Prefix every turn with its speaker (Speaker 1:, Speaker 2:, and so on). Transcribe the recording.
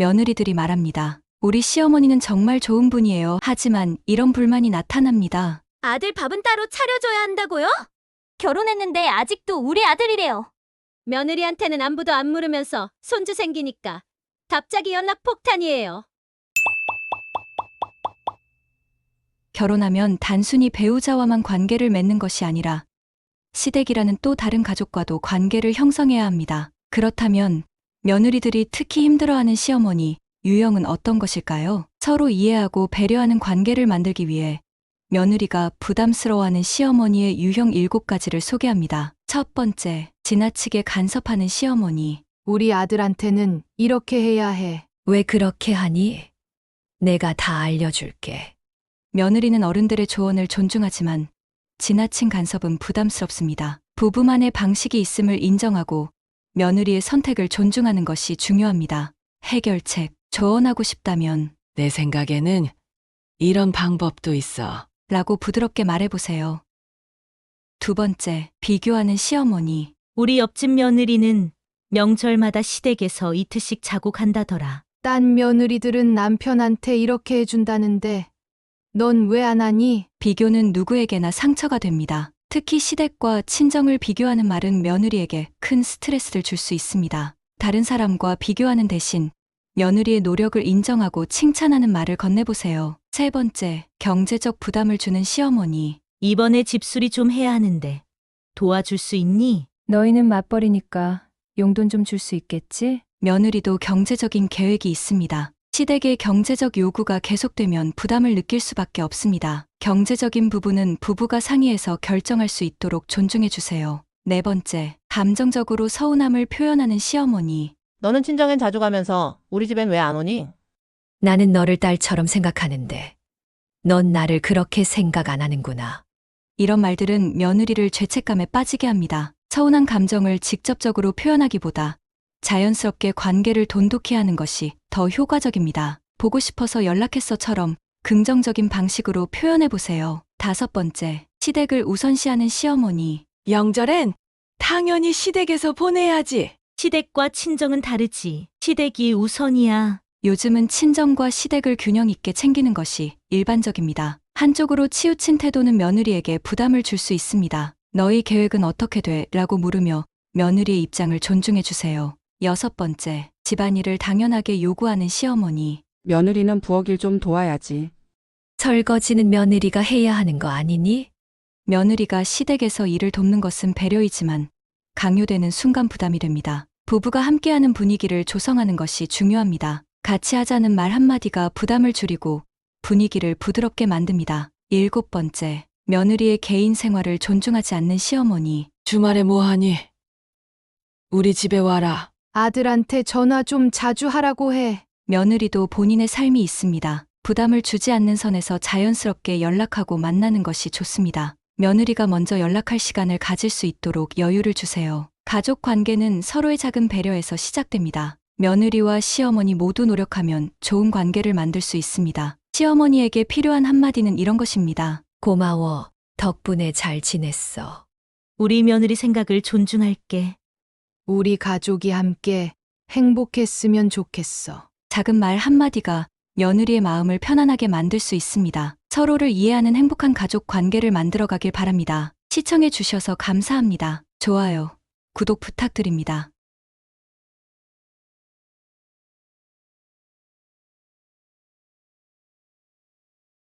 Speaker 1: 며느리들이 말합니다. 우리 시어머니는 정말 좋은 분이에요. 하지만 이런 불만이 나타납니다.
Speaker 2: 아들 밥은 따로 차려줘야 한다고요? 결혼했는데 아직도 우리 아들이래요. 며느리한테는 안부도 안 물으면서 손주 생기니까 갑자기 연락 폭탄이에요.
Speaker 1: 결혼하면 단순히 배우자와만 관계를 맺는 것이 아니라 시댁이라는 또 다른 가족과도 관계를 형성해야 합니다. 그렇다면 며느리들이 특히 힘들어하는 시어머니 유형은 어떤 것일까요? 서로 이해하고 배려하는 관계를 만들기 위해 며느리가 부담스러워하는 시어머니의 유형 7가지를 소개합니다. 첫 번째, 지나치게 간섭하는 시어머니.
Speaker 3: 우리 아들한테는 이렇게 해야 해.
Speaker 4: 왜 그렇게 하니? 내가 다 알려줄게.
Speaker 1: 며느리는 어른들의 조언을 존중하지만 지나친 간섭은 부담스럽습니다. 부부만의 방식이 있음을 인정하고 며느리의 선택을 존중하는 것이 중요합니다. 해결책, 조언하고 싶다면
Speaker 4: 내 생각에는 이런 방법도 있어.
Speaker 1: 라고 부드럽게 말해보세요. 두 번째, 비교하는 시어머니.
Speaker 2: 우리 옆집 며느리는 명절마다 시댁에서 이틀씩 자고 간다더라.
Speaker 3: 딴 며느리들은 남편한테 이렇게 해준다는데 넌 왜 안 하니?
Speaker 1: 비교는 누구에게나 상처가 됩니다. 특히 시댁과 친정을 비교하는 말은 며느리에게 큰 스트레스를 줄 수 있습니다. 다른 사람과 비교하는 대신 며느리의 노력을 인정하고 칭찬하는 말을 건네보세요. 세 번째, 경제적 부담을 주는 시어머니.
Speaker 2: 이번에 집수리 좀 해야 하는데 도와줄 수 있니?
Speaker 5: 너희는 맞벌이니까 용돈 좀 줄 수 있겠지?
Speaker 1: 며느리도 경제적인 계획이 있습니다. 시댁의 경제적 요구가 계속되면 부담을 느낄 수밖에 없습니다. 경제적인 부분은 부부가 상의해서 결정할 수 있도록 존중해 주세요. 네 번째, 감정적으로 서운함을 표현하는 시어머니.
Speaker 6: 너는 친정엔 자주 가면서 우리 집엔 왜 안 오니?
Speaker 4: 나는 너를 딸처럼 생각하는데 넌 나를 그렇게 생각 안 하는구나.
Speaker 1: 이런 말들은 며느리를 죄책감에 빠지게 합니다. 서운한 감정을 직접적으로 표현하기보다 자연스럽게 관계를 돈독히 하는 것이 더 효과적입니다. 보고 싶어서 연락했어처럼 긍정적인 방식으로 표현해보세요. 다섯 번째, 시댁을 우선시하는 시어머니.
Speaker 4: 명절엔 당연히 시댁에서 보내야지.
Speaker 2: 시댁과 친정은 다르지. 시댁이 우선이야.
Speaker 1: 요즘은 친정과 시댁을 균형 있게 챙기는 것이 일반적입니다. 한쪽으로 치우친 태도는 며느리에게 부담을 줄 수 있습니다. 너희 계획은 어떻게 돼? 라고 물으며 며느리의 입장을 존중해 주세요. 여섯 번째, 집안일을 당연하게 요구하는 시어머니.
Speaker 7: 며느리는 부엌일 좀 도와야지.
Speaker 4: 설거지는 며느리가 해야 하는 거 아니니?
Speaker 1: 며느리가 시댁에서 일을 돕는 것은 배려이지만 강요되는 순간 부담이 됩니다. 부부가 함께하는 분위기를 조성하는 것이 중요합니다. 같이 하자는 말 한마디가 부담을 줄이고 분위기를 부드럽게 만듭니다. 일곱 번째, 며느리의 개인 생활을 존중하지 않는 시어머니.
Speaker 4: 주말에 뭐 하니? 우리 집에 와라.
Speaker 3: 아들한테 전화 좀 자주 하라고 해.
Speaker 1: 며느리도 본인의 삶이 있습니다. 부담을 주지 않는 선에서 자연스럽게 연락하고 만나는 것이 좋습니다. 며느리가 먼저 연락할 시간을 가질 수 있도록 여유를 주세요. 가족 관계는 서로의 작은 배려에서 시작됩니다. 며느리와 시어머니 모두 노력하면 좋은 관계를 만들 수 있습니다. 시어머니에게 필요한 한마디는 이런 것입니다.
Speaker 4: 고마워. 덕분에 잘 지냈어.
Speaker 2: 우리 며느리 생각을 존중할게.
Speaker 3: 우리 가족이 함께 행복했으면 좋겠어.
Speaker 1: 작은 말 한마디가 며느리의 마음을 편안하게 만들 수 있습니다. 서로를 이해하는 행복한 가족 관계를 만들어가길 바랍니다. 시청해 주셔서 감사합니다. 좋아요, 구독 부탁드립니다.